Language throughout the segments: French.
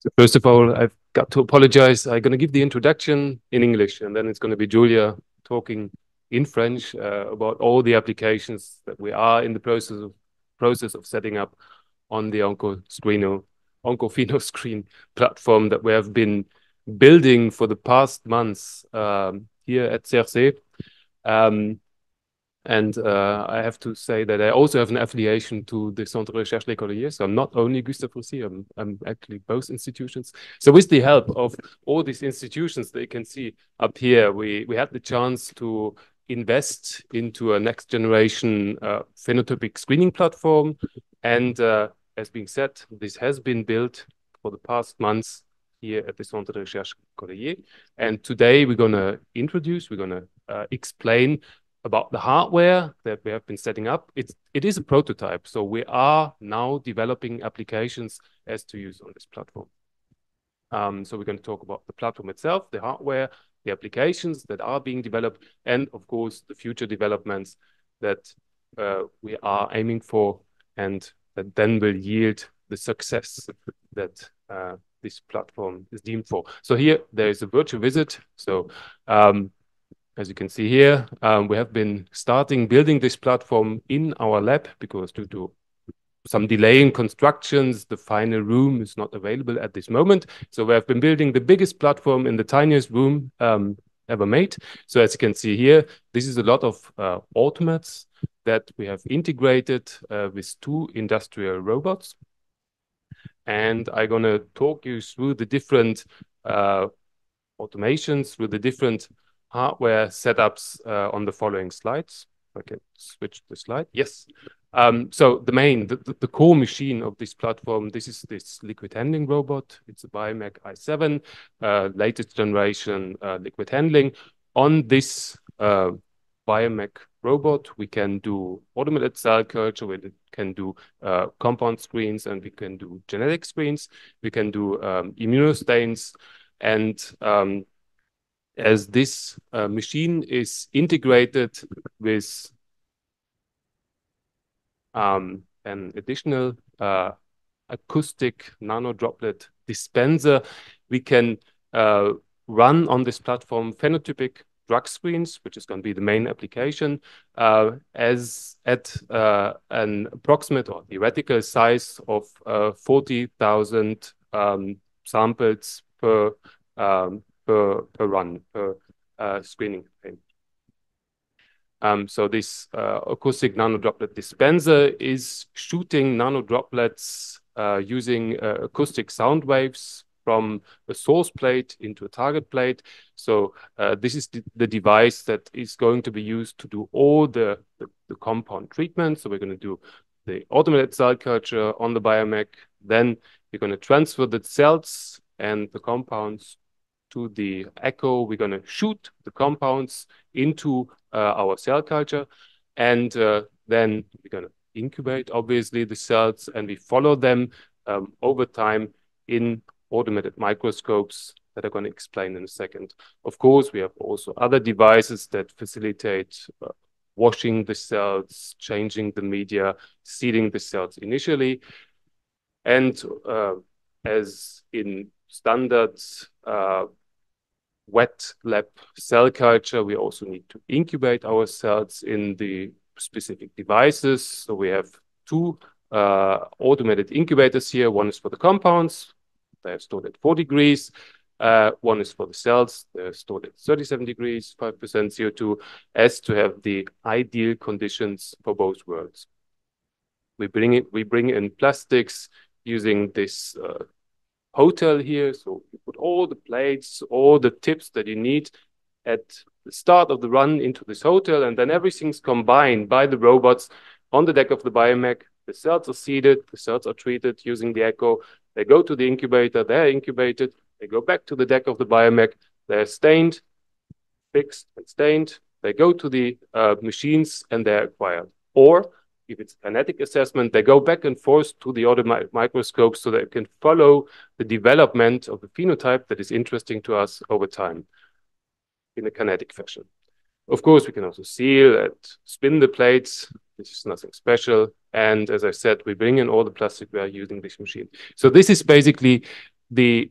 So first of all, I've got to apologize. I'm going to give the introduction in English, and then it's going to be Julia talking in French about all the applications that we are in the process of setting up on the Oncofino screen platform that we have been building for the past months here at CRC. And I have to say that I also have an affiliation to the Centre de Recherche L'École. So I'm not only Gustave Roussy, I'm actually both institutions. So with the help of all these institutions that you can see up here, we had the chance to invest into a next generation phenotypic screening platform. And as being said, this has been built for the past months here at the Centre de Recherche L'École. And today we're going to explain about the hardware that we have been setting up. It is a prototype, so we are now developing applications as to use on this platform. So we're going to talk about the platform itself, the hardware, the applications that are being developed, and of course the future developments that we are aiming for, and that then will yield the success that this platform is deemed for. So here there is a virtual visit. So as you can see here, we have been starting building this platform in our lab because due to some delay in constructions, the final room is not available at this moment. So we have been building the biggest platform in the tiniest room ever made. So as you can see here, this is a lot of automates that we have integrated with 2 industrial robots. And I'm going to talk you through the different automations, through the different hardware setups on the following slides. I can switch the slide. Yes. So the core machine of this platform, this is this liquid handling robot. It's a Biomec i7, latest generation liquid handling. On this Biomec robot, we can do automated cell culture, we can do compound screens, and we can do genetic screens. We can do immunostains. And as this machine is integrated with an additional acoustic nanodroplet dispenser, we can run on this platform phenotypic drug screens, which is going to be the main application, as at an approximate or theoretical size of 40,000 samples per run, per screening campaign. So this acoustic nanodroplet dispenser is shooting nanodroplets using acoustic sound waves from a source plate into a target plate. So this is the device that is going to be used to do all the compound treatment. So we're going to do the automated cell culture on the Biomec. Then we're going to transfer the cells and the compounds to the echo. We're going to shoot the compounds into our cell culture, and then we're going to incubate, obviously, the cells, and we follow them over time in automated microscopes that I'm going to explain in a second. Of course, we have also other devices that facilitate washing the cells, changing the media, seeding the cells initially. And as in standards wet lab cell culture, we also need to incubate our cells in the specific devices. So we have 2 automated incubators here. One is for the compounds, they are stored at 4 degrees. One is for the cells, they're stored at 37 degrees, 5% CO2, as to have the ideal conditions for both worlds. We bring in plastics using this hotel here. So you put all the plates, all the tips that you need at the start of the run into this hotel, and then everything's combined by the robots on the deck of the Biomec. The cells are seeded, the cells are treated using the echo. They go to the incubator, they're incubated, they go back to the deck of the Biomec, they're stained, fixed and stained. They go to the machines and they're acquired. Or if it's kinetic assessment, they go back and forth to the other microscopes so they can follow the development of the phenotype that is interesting to us over time in a kinetic fashion. Of course, we can also seal and spin the plates. This is nothing special. And as I said, we bring in all the plastic we are using this machine. So this is basically the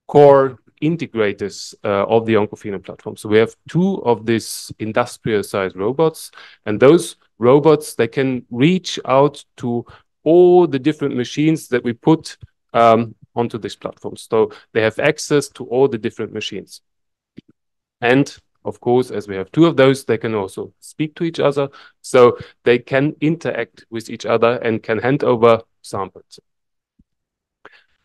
core integrators of the Oncophenome platform. So we have two of these industrial-sized robots, and those robots, they can reach out to all the different machines that we put onto this platform. So they have access to all the different machines. And of course, as we have two of those, they can also speak to each other. So they can interact with each other and can hand over samples.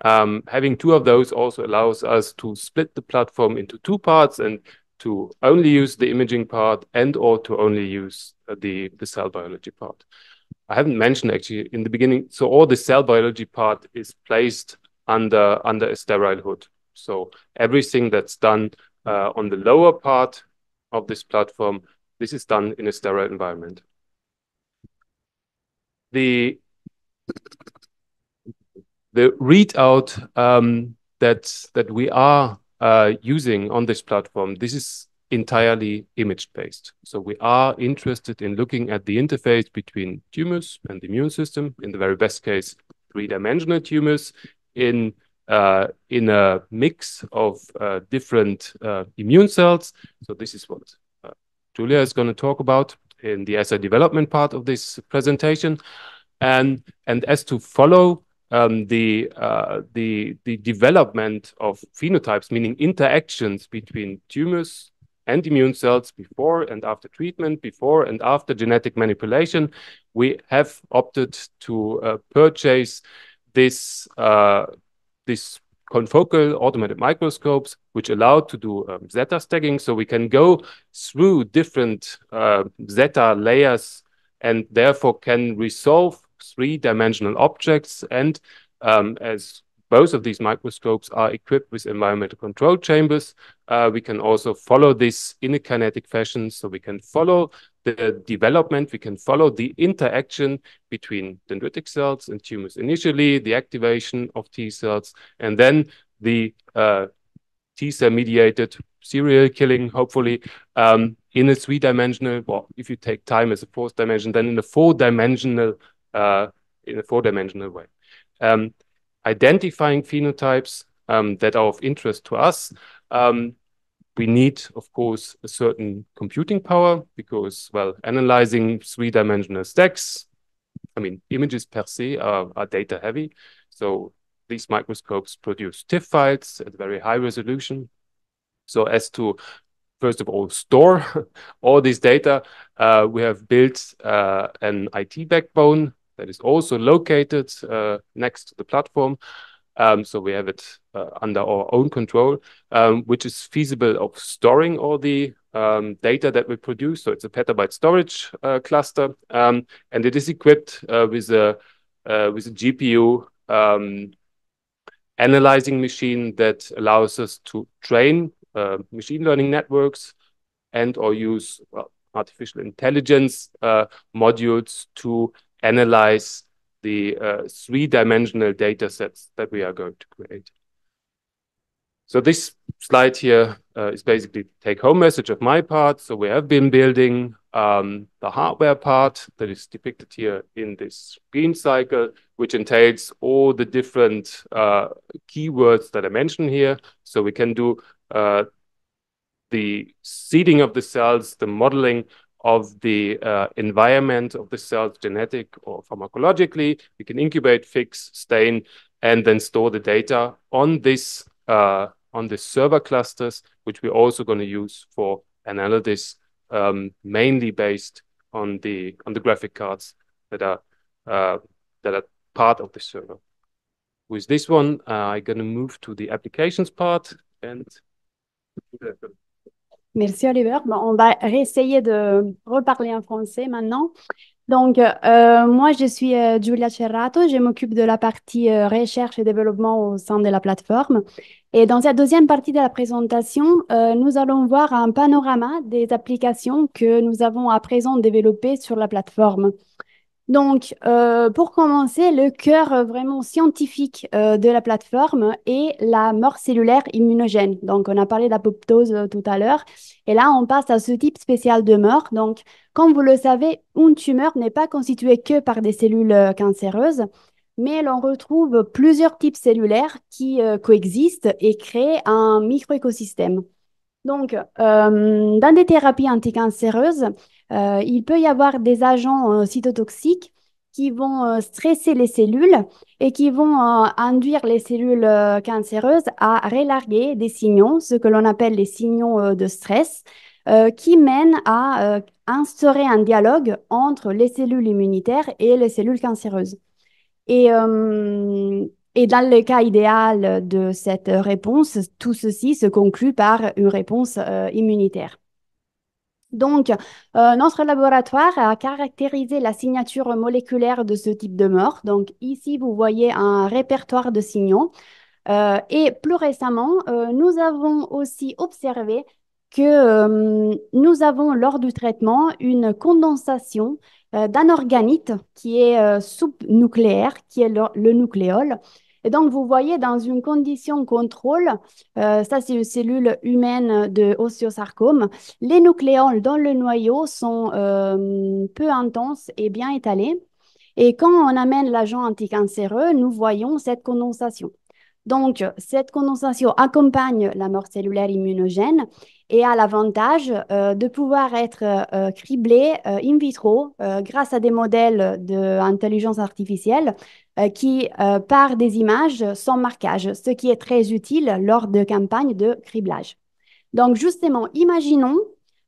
Having two of those also allows us to split the platform into two parts and to only use the imaging part and or to only use the cell biology part. I haven't mentioned actually in the beginning, so all the cell biology part is placed under a sterile hood. So everything that's done on the lower part of this platform, this is done in a sterile environment. The readout that we are using on this platform, this is entirely image-based. So we are interested in looking at the interface between tumors and the immune system, in the very best case, three-dimensional tumors, in a mix of different immune cells. So this is what Julia is going to talk about in the assay development part of this presentation. And as to follow the development of phenotypes, meaning interactions between tumors and immune cells before and after treatment, before and after genetic manipulation, we have opted to purchase this confocal automated microscopes, which allow to do zeta stacking. So we can go through different zeta layers and therefore can resolve three-dimensional objects. And as both of these microscopes are equipped with environmental control chambers, we can also follow this in a kinetic fashion. So we can follow the development, we can follow the interaction between dendritic cells and tumors initially, the activation of T cells, and then the T cell mediated serial killing, hopefully, in a three-dimensional, well, if you take time as a fourth dimension, then in a four-dimensional way. Identifying phenotypes that are of interest to us. We need, of course, a certain computing power because, well, analyzing three-dimensional stacks, I mean, images per se are data heavy. So these microscopes produce TIFF files at very high resolution. So as to, first of all, store all this data, we have built an IT backbone that is also located next to the platform. So we have it under our own control, which is feasible of storing all the data that we produce. So it's a petabyte storage cluster, and it is equipped with a GPU analyzing machine that allows us to train machine learning networks and or use artificial intelligence modules to analyze the three-dimensional data sets that we are going to create. So this slide here is basically the take-home message of my part. So we have been building the hardware part that is depicted here in this green cycle, which entails all the different keywords that I mentioned here. So we can do the seeding of the cells, the modeling of the environment of the cells, genetic or pharmacologically. We can incubate, fix, stain, and then store the data on this server clusters, which we're also going to use for analysis, mainly based on the graphic cards that are part of the server. With this one, I'm going to move to the applications part and. Merci Oliver. Bon, on va réessayer de reparler en français maintenant. Donc, moi, je suis Giulia Cerrato. Je m'occupe de la partie recherche et développement au sein de la plateforme. Et dans cette deuxième partie de la présentation, nous allons voir un panorama des applications que nous avons à présent développées sur la plateforme. Donc, pour commencer, le cœur vraiment scientifique de la plateforme est la mort cellulaire immunogène. Donc, on a parlé d'apoptose tout à l'heure. Et là, on passe à ce type spécial de mort. Donc, comme vous le savez, une tumeur n'est pas constituée que par des cellules cancéreuses. mais l'on retrouve plusieurs types cellulaires qui coexistent et créent un microécosystème. Donc, dans des thérapies anticancéreuses, il peut y avoir des agents cytotoxiques qui vont stresser les cellules et qui vont induire les cellules cancéreuses à relarguer des signaux, ce que l'on appelle les signaux de stress, qui mènent à instaurer un dialogue entre les cellules immunitaires et les cellules cancéreuses. Et, euh, et dans le cas idéal de cette réponse, tout ceci se conclut par une réponse immunitaire. Donc, notre laboratoire a caractérisé la signature moléculaire de ce type de mort. Donc, ici, vous voyez un répertoire de signaux. Et plus récemment, nous avons aussi observé que nous avons lors du traitement une condensation d'anorganite qui est subnucléaire, qui est le nucléole. Et donc, vous voyez dans une condition contrôle, ça c'est une cellule humaine de osteosarcome, les nucléoles dans le noyau sont peu intenses et bien étalés. Et quand on amène l'agent anticancéreux, nous voyons cette condensation. Donc, cette condensation accompagne la mort cellulaire immunogène et a l'avantage de pouvoir être criblée in vitro grâce à des modèles d'intelligence artificielle qui partent des images sans marquage, ce qui est très utile lors de campagnes de criblage. Donc, justement, imaginons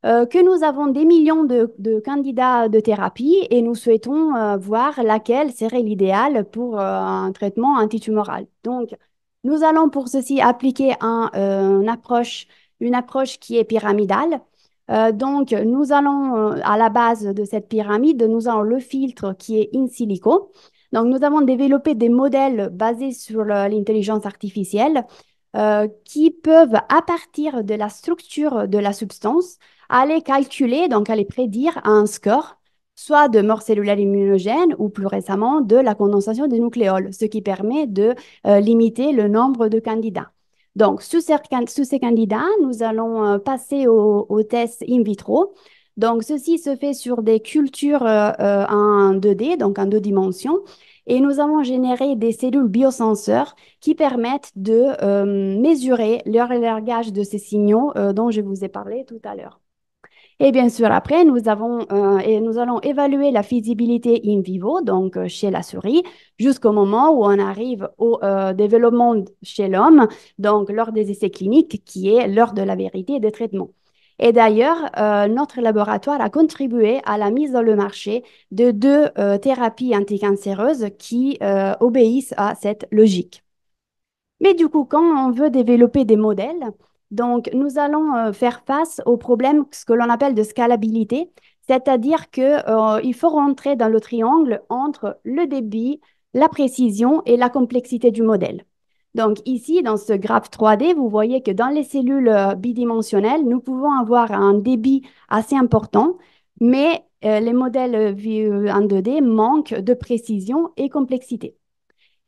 que nous avons des millions de candidats de thérapie et nous souhaitons voir laquelle serait l'idéal pour un traitement antitumoral. Donc, nous allons pour ceci appliquer une approche qui est pyramidale. Donc, nous allons, à la base de cette pyramide, nous avons le filtre qui est in silico. Donc, nous avons développé des modèles basés sur l'intelligence artificielle qui peuvent, à partir de la structure de la substance, aller calculer, donc aller prédire un score, soit de mort cellulaire immunogène ou plus récemment de la condensation des nucléoles, ce qui permet de limiter le nombre de candidats. Donc, sous ces candidats, nous allons passer au test in vitro. Donc, ceci se fait sur des cultures en 2D, donc en deux dimensions, et nous avons généré des cellules biosenseurs qui permettent de mesurer leur largage de ces signaux dont je vous ai parlé tout à l'heure. Et bien sûr, après, nous allons évaluer la feasibilité in vivo, donc chez la souris, jusqu'au moment où on arrive au développement chez l'homme, donc lors des essais cliniques, qui est l'heure de la vérité des traitements. Et d'ailleurs, notre laboratoire a contribué à la mise dans le marché de deux thérapies anticancéreuses qui obéissent à cette logique. Mais du coup, quand on veut développer des modèles, donc nous allons faire face au problème, ce que l'on appelle de scalabilité, c'est-à-dire que, il faut rentrer dans le triangle entre le débit, la précision et la complexité du modèle. Donc ici, dans ce graphe 3D, vous voyez que dans les cellules bidimensionnelles, nous pouvons avoir un débit assez important, mais les modèles en 2D manquent de précision et complexité.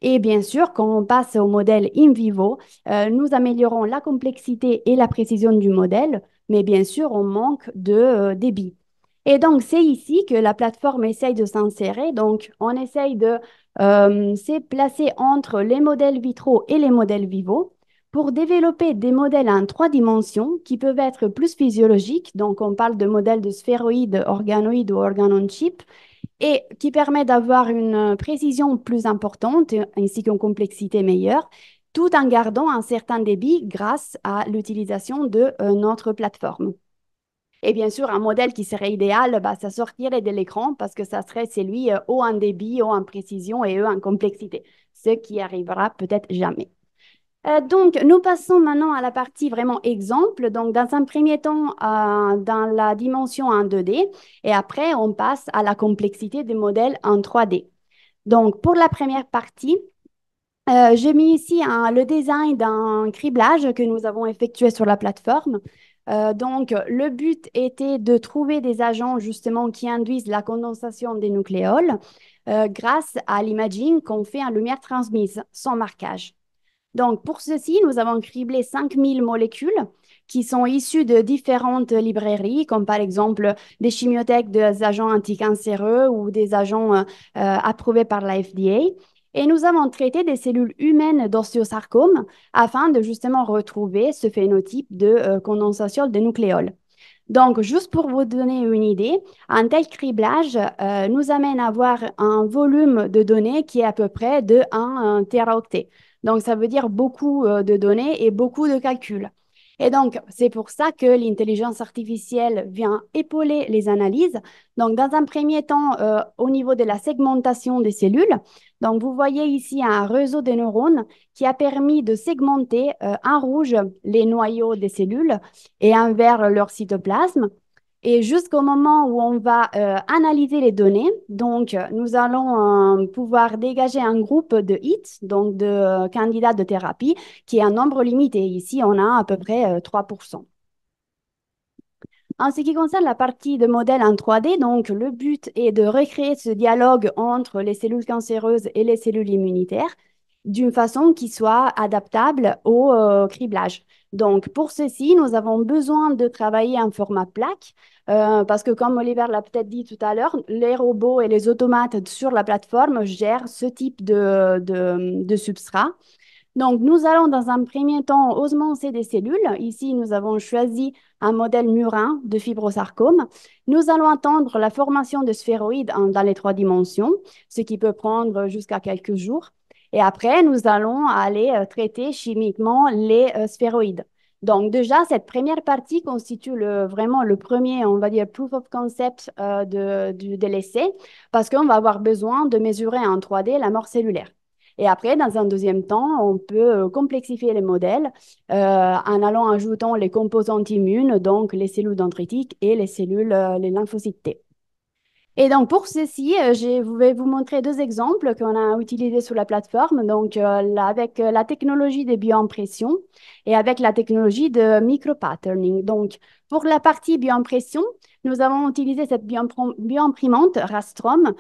Et bien sûr, quand on passe au modèle in vivo, nous améliorons la complexité et la précision du modèle, mais bien sûr, on manque de débit. Et donc, c'est ici que la plateforme essaye de s'insérer. Donc, on essaye de se placer entre les modèles vitraux et les modèles vivos pour développer des modèles en trois dimensions qui peuvent être plus physiologiques. Donc, on parle de modèles de sphéroïdes, organoïdes ou organon-chip et qui permet d'avoir une précision plus importante ainsi qu'une complexité meilleure, tout en gardant un certain débit grâce à l'utilisation de notre plateforme. Et bien sûr, un modèle qui serait idéal, bah, ça sortirait de l'écran parce que ça serait celui haut en débit, haut en précision et haut en complexité, ce qui arrivera peut-être jamais. Donc, nous passons maintenant à la partie vraiment exemple. Donc, dans un premier temps, dans la dimension en 2D, et après, on passe à la complexité des modèles en 3D. Donc, pour la première partie, j'ai mis ici le design d'un criblage que nous avons effectué sur la plateforme. Donc, le but était de trouver des agents justement qui induisent la condensation des nucléoles grâce à l'imaging qu'on fait en lumière transmise, sans marquage. Donc, pour ceci, nous avons criblé 5000 molécules qui sont issues de différentes librairies, comme par exemple des chimiothèques des agents anticancéreux ou des agents approuvés par la FDA. Et nous avons traité des cellules humaines d'ostéosarcome afin de justement retrouver ce phénotype de condensation des nucléoles. Donc, juste pour vous donner une idée, un tel criblage nous amène à avoir un volume de données qui est à peu près de 1 téraoctet. Donc, ça veut dire beaucoup de données et beaucoup de calculs. Et donc, c'est pour ça que l'intelligence artificielle vient épauler les analyses. Donc, dans un premier temps, au niveau de la segmentation des cellules, donc vous voyez ici un réseau de neurones qui a permis de segmenter en rouge les noyaux des cellules et en vert leur cytoplasme. Et jusqu'au moment où on va analyser les données, donc nous allons pouvoir dégager un groupe de hits, donc de candidats de thérapie, qui est un nombre limité. Ici, on a à peu près 3%. En ce qui concerne la partie de modèle en 3D, donc le but est de recréer ce dialogue entre les cellules cancéreuses et les cellules immunitaires d'une façon qui soit adaptable au criblage. Donc pour ceci, nous avons besoin de travailler en format plaque parce que comme Oliver l'a peut-être dit tout à l'heure, les robots et les automates sur la plateforme gèrent ce type de substrat. Donc, nous allons dans un premier temps osmoser des cellules. Ici, nous avons choisi un modèle murin de fibrosarcome. Nous allons attendre la formation de sphéroïdes dans les 3 dimensions, ce qui peut prendre jusqu'à quelques jours. Et après, nous allons aller traiter chimiquement les sphéroïdes. Donc, déjà, cette première partie constitue vraiment le premier, on va dire, proof of concept de l'essai, parce qu'on va avoir besoin de mesurer en 3D la mort cellulaire. Et après, dans un deuxième temps, on peut complexifier les modèles en allant ajoutant les composantes immunes, donc les cellules dendritiques et les cellules, les lymphocytes T. Et donc, pour ceci, je vais vous montrer 2 exemples qu'on a utilisés sur la plateforme, donc avec la technologie de bioimpression et avec la technologie de micropatterning. Donc, pour la partie bioimpression, nous avons utilisé cette bioimprimante Rastrom.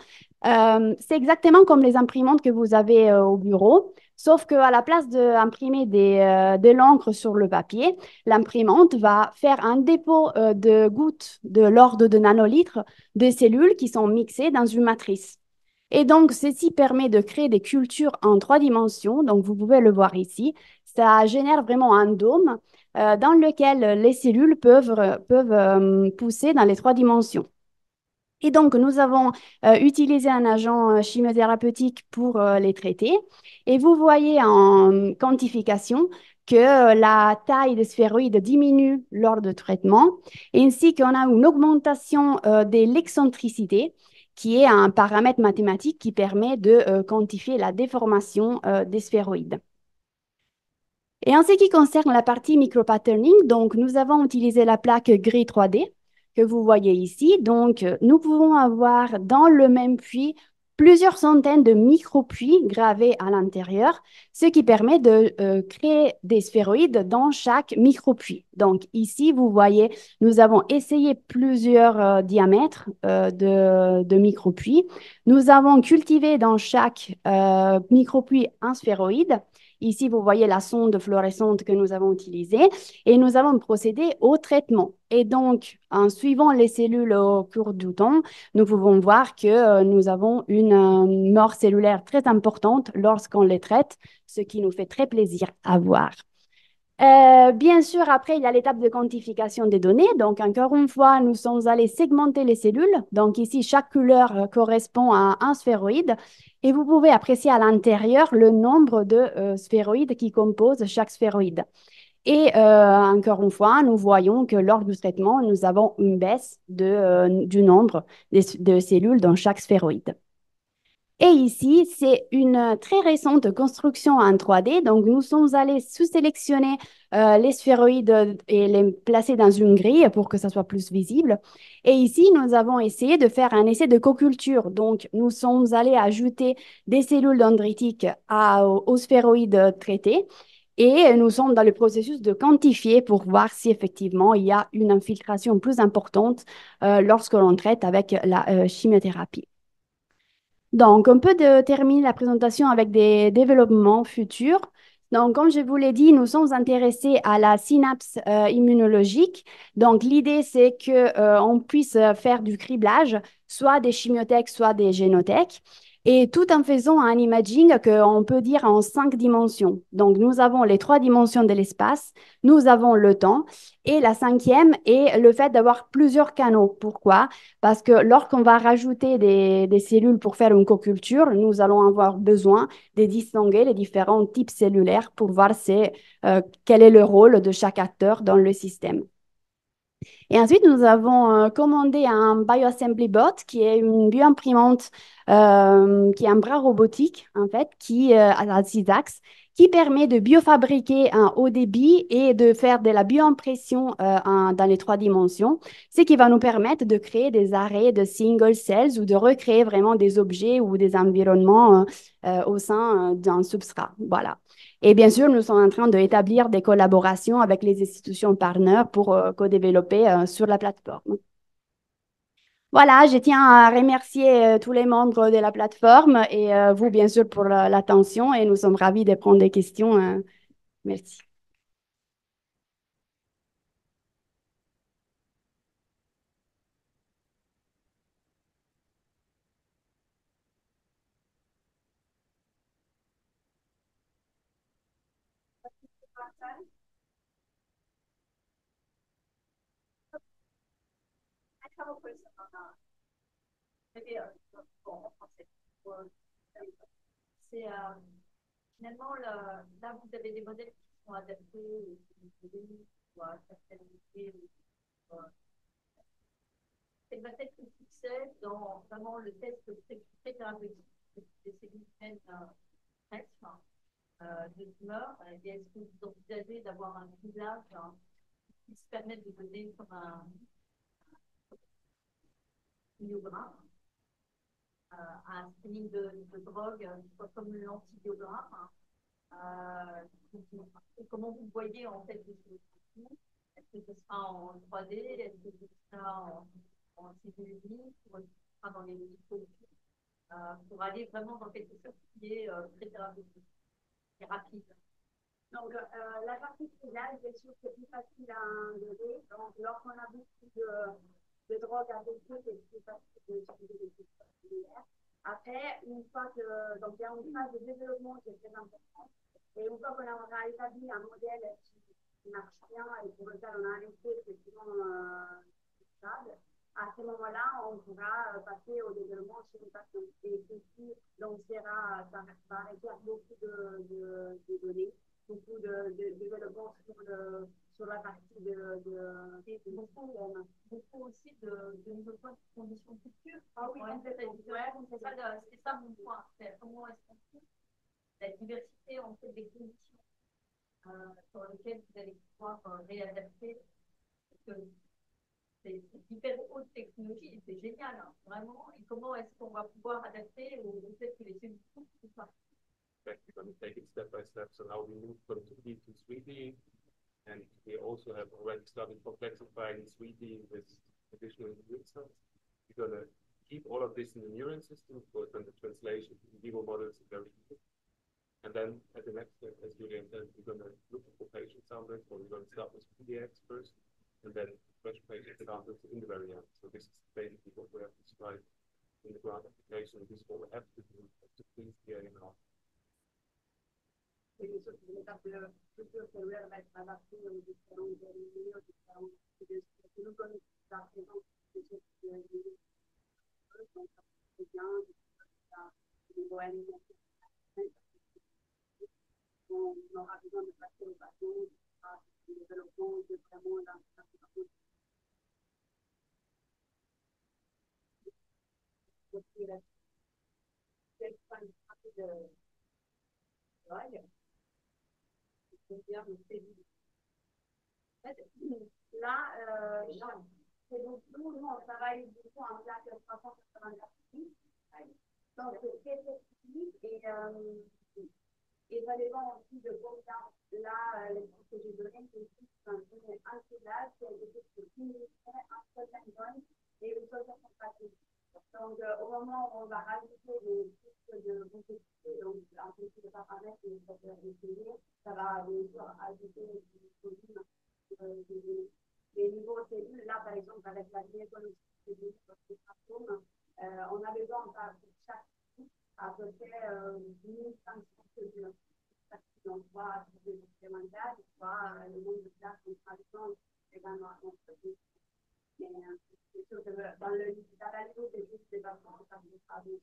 C'est exactement comme les imprimantes que vous avez au bureau, sauf qu'à la place d'imprimer de l'encre sur le papier, l'imprimante va faire un dépôt de gouttes de l'ordre de nanolitres des cellules qui sont mixées dans une matrice. Et donc, ceci permet de créer des cultures en 3 dimensions. Donc, vous pouvez le voir ici. Ça génère vraiment un dôme dans lequel les cellules peuvent pousser dans les 3 dimensions. Et donc, nous avons utilisé un agent chimiothérapeutique pour les traiter. Et vous voyez en quantification que la taille des sphéroïdes diminue lors de traitement, ainsi qu'on a une augmentation de l'excentricité, qui est un paramètre mathématique qui permet de quantifier la déformation des sphéroïdes. Et en ce qui concerne la partie micropatterning, donc nous avons utilisé la plaque gris 3D que vous voyez ici. Donc, nous pouvons avoir dans le même puits plusieurs centaines de micro-puits gravés à l'intérieur, ce qui permet de créer des sphéroïdes dans chaque micro-puits. Donc, ici, vous voyez, nous avons essayé plusieurs diamètres de micro-puits. Nous avons cultivé dans chaque micro-puits un sphéroïde. Ici, vous voyez la sonde fluorescente que nous avons utilisée et nous allons procéder au traitement. Et donc, en suivant les cellules au cours du temps, nous pouvons voir que nous avons une mort cellulaire très importante lorsqu'on les traite, ce qui nous fait très plaisir à voir. Bien sûr, après, il y a l'étape de quantification des données. Donc, encore une fois, nous sommes allés segmenter les cellules. Donc, ici, chaque couleur correspond à un sphéroïde. Et vous pouvez apprécier à l'intérieur le nombre de sphéroïdes qui composent chaque sphéroïde. Et encore une fois, nous voyons que lors du traitement, nous avons une baisse du nombre de cellules dans chaque sphéroïde. Et ici, c'est une très récente construction en 3D. Donc, nous sommes allés sous-sélectionner les sphéroïdes et les placer dans une grille pour que ça soit plus visible. Et ici, nous avons essayé de faire un essai de co-culture. Donc, nous sommes allés ajouter des cellules dendritiques aux sphéroïdes traités. Et nous sommes dans le processus de quantifier pour voir si effectivement il y a une infiltration plus importante lorsque l'on traite avec la chimiothérapie. Donc, on peut terminer la présentation avec des développements futurs. Donc, comme je vous l'ai dit, nous sommes intéressés à la synapse immunologique. Donc, l'idée, c'est que on puisse faire du criblage, soit des chimiothèques, soit des génothèques. et tout en faisant un imaging qu'on peut dire en 5 dimensions. Donc, nous avons les 3 dimensions de l'espace, nous avons le temps, et la cinquième est le fait d'avoir plusieurs canaux. Pourquoi? Parce que lorsqu'on va rajouter des cellules pour faire une coculture, nous allons avoir besoin de distinguer les différents types cellulaires pour voir quel est le rôle de chaque acteur dans le système. Et ensuite, nous avons commandé un BioAssembly Bot, qui est une bioimprimante, qui est un bras robotique, en fait, qui a 6 axes, qui permet de biofabriquer un haut débit et de faire de la bioimpression dans les 3 dimensions, ce qui va nous permettre de créer des arrêts de single cells ou de recréer vraiment des objets ou des environnements au sein d'un substrat. Voilà. Et bien sûr, nous sommes en train d'établir des collaborations avec les institutions partenaires pour co-développer sur la plateforme. Voilà, je tiens à remercier tous les membres de la plateforme et vous, bien sûr, pour l'attention et nous sommes ravis de prendre des questions. Merci. C'est finalement là vous avez des modèles qui sont adaptés ou à certaines idées. C'est peut-être le succès dans vraiment le test pré-thérapeutique des cellules humaines de tumeur. Est-ce que vous envisagez d'avoir un ciblage qui se permette de donner comme un biogramme, un screening de drogue, soit comme l'antibiogramme? Comment vous voyez en fait les solutions? Est-ce que ce sera en 3D? Est-ce que ce sera en cellule unique? Ou est-ce que ce sera dans les dispositifs pour aller vraiment dans quelque chose qui est très thérapeutique et rapide? Donc, la partie finale, bien sûr, c'est plus facile à enlever. Donc, lorsqu'on a beaucoup de drogues à détruire, c'est plus facile d'utiliser des systèmes similaires. Après, une fois que, donc, il y a une phase de développement qui est très importante. Et une fois qu'on a établi un modèle qui marche bien et pour lequel on a un effet effectivement stable, à ce moment-là, on pourra passer au développement chez les patients. Et ceci, donc, ça va requérir beaucoup de données, beaucoup de développement sur la partie et beaucoup aussi de mise au point de conditions futures. Ah oui, c'est ça mon point. Comment est-ce qu'on fait la diversité en fait des conditions sur lesquelles vous allez pouvoir réadapter? Parce que c'est hyper haute technologie, c'est génial, hein, vraiment. Et comment est-ce qu'on va pouvoir adapter au fait que les cellules souffrent ou pas? We're going to take it step by step. So now we move from 2D to 3D, and we also have already started complexifying 3D with additional neuron cells. We're going to keep all of this in the neuron system, but then the translation to in vivo models is very easy. And then at the next step, as Julian said, we're going to look for patient samples, or we're going to start with PDX first, and then fresh patient samples in the very end. So this is basically what we have described in the grant application. This is what we have to do to please the AML. Et bien sûr, l'étape de culture cellulaire va être adaptée aux différents milieux, aux différents types de nous connaissons la présence de ce qui est donc c'est bien, au niveau alimentaire, on aura besoin de passer au bâton, le développement de vraiment la là, c'est beaucoup, nous, on travaille beaucoup en place de 384. Donc, c'est très technique et ça dépend aussi de combien, là, les cours que j'ai donnés, c'est juste un ciblage, c'est quelque chose de plus un seul zone et une seule concentration. Donc, au moment où on va rajouter des types de complexité, donc un peu de paramètres et ça va bien sûr ajouter du volume de données. Les niveaux cellules, là, par exemple, avec la diagonale de cellules, on a besoin pour chaque type fait 1500 cellules. Donc, soit des supplémentaires, soit le nombre de places en traduction également à notre. Mais c'est sûr que dans la vidéo, c'est juste des vacances, ça me fera des.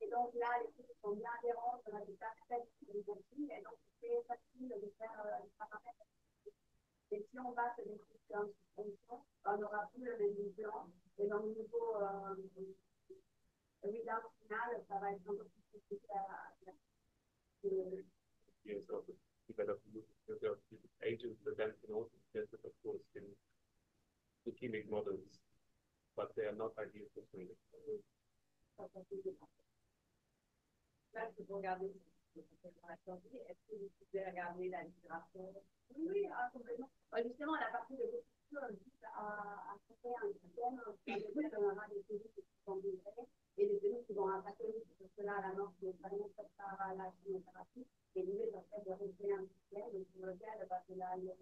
Et donc là, les filles sont bien adhérentes, on a des personnes qui sont aussi, et donc c'est facile de faire les paramètres. Et si on va se décrire en suspension, on n'aura plus le même vision. Et donc, au niveau readout final, ça va être un peu plus difficile à Yes, also develop agents that then can also be tested, of course, in leukemic models, but they are not ideal for screening. Là, je peux regarder est-ce que vous pouvez regarder la littérature? Oui, complètement. Justement, la partie de l'écriture vise à créer un système dans lequel on aura des cellules qui sont livrées et des cellules qui vont attaquer, parce que là, la norme de vraiment par la chimiothérapie, et l'idée, en fait, de recréer un système sur lequel, parce que là, il y a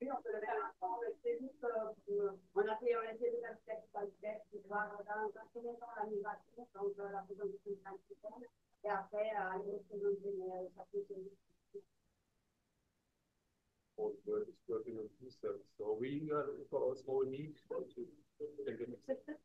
oui, on peut le faire ensemble. C'est juste, on a essayé de faire step by step, de voir dans un premier temps la migration, donc la présentation principale, et après, aller représenter chaque celui. All the world is working on T cells, so we are for a small niche to take the next step.